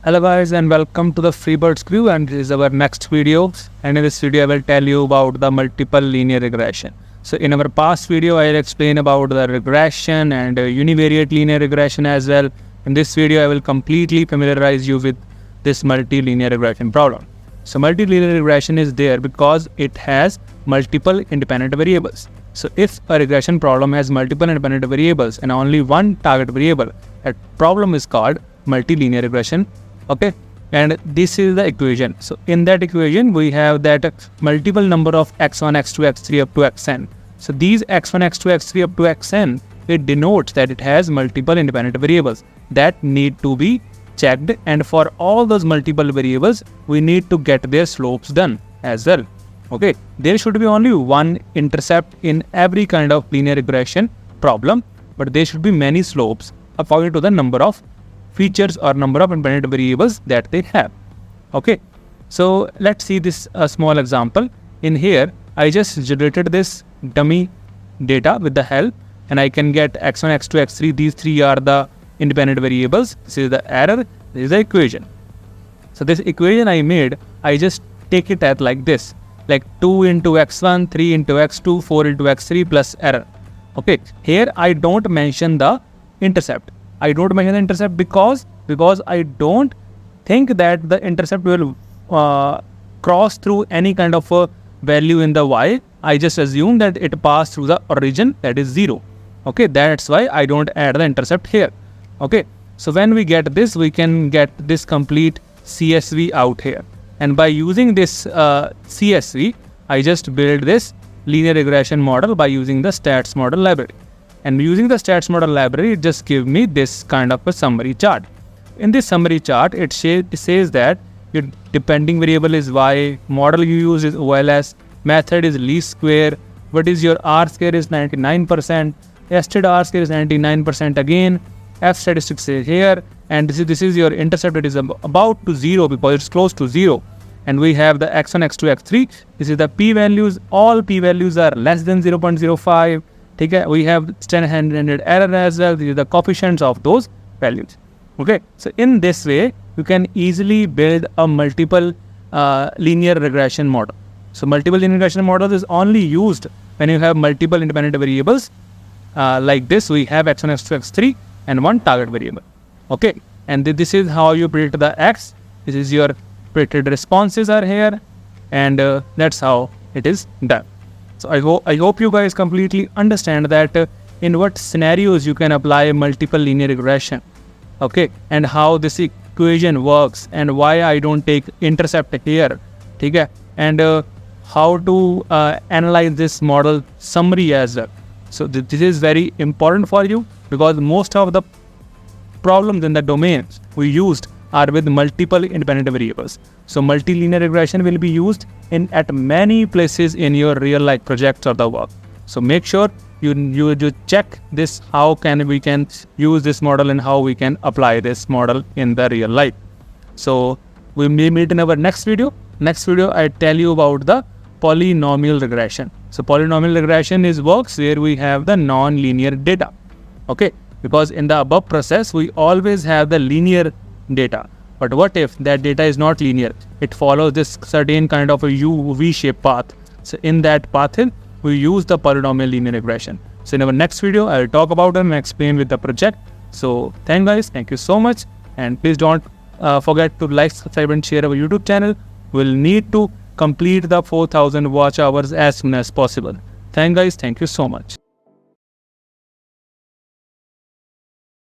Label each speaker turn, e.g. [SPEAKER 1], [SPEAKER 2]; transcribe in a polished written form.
[SPEAKER 1] Hello guys and welcome to the Freebirds crew, and this is our next video, and in this video I will tell you about the multiple linear regression. So in our past video I will explain about the regression and univariate linear regression as well. In this video I will completely familiarize you with this multilinear regression problem. So multilinear regression is there because it has multiple independent variables. So if a regression problem has multiple independent variables and only one target variable, that problem is called multilinear regression. Okay, and this is the equation. So in that equation we have that multiple number of x1, x2, x3 up to xn. So these x1, x2, x3 up to xn, it denotes that it has multiple independent variables that need to be checked, and for all those multiple variables we need to get their slopes done as well. Okay, there should be only one intercept in every kind of linear regression problem, but there should be many slopes according to the number of features or number of independent variables that they have. Okay, so let's see this small example. In here I just generated this dummy data with the help, and I can get x1, x2, x3. These three are the independent variables. This is the error, this is the equation. So this equation I made, I just take it as like this, like 2 into x1, 3 into x2, 4 into x3 plus error. Okay, here I don't mention the intercept. I don't mention the intercept because I don't think that the intercept will cross through any kind of a value in the y. I just assume that it passed through the origin, that is 0. Okay, that's why I don't add the intercept here. Okay, so when we get this, we can get this complete CSV out here, and by using this CSV, I just build this linear regression model by using the Statsmodel library. And using the Statsmodel library, it just gives me this kind of a summary chart. In this summary chart, it says that your depending variable is y, model you use is OLS, method is least square, what is your R square is 99%, estimate R square is 99% again, F statistics is here, and this is your intercept. It is about to 0 because it's close to 0. And we have the x1, x2, x3. This is the p-values. All p-values are less than 0.05. Okay, we have standard error as well. These are the coefficients of those values. Okay, so in this way you can easily build a multiple linear regression model. So multiple linear regression model is only used when you have multiple independent variables. Like this, we have x1, x2, x3 and one target variable. Okay, and this is how you predict the x. This is your predicted responses are here, and that's how it is done. So I hope you guys completely understand that in what scenarios you can apply multiple linear regression. Okay, and how this equation works, and why I don't take intercept here. Okay, and how to analyze this model summary as well. So this is very important for you because most of the problems in the domains we used are with multiple independent variables. So multilinear regression will be used at many places in your real life projects or the work. So make sure you check this, how we can use this model and how we can apply this model in the real life. So we may meet in our next video. Next video I tell you about the polynomial regression. So polynomial regression works where we have the non-linear data. Okay, because in the above process we always have the linear data. But what if that data is not linear? It follows this certain kind of a V-shaped path. So in that path, we use the polynomial linear regression. So in our next video, I will talk about it and explain with the project. So thank you so much. And please don't forget to like, subscribe and share our YouTube channel. We'll need to complete the 4,000 watch hours as soon as possible. Thank you so much.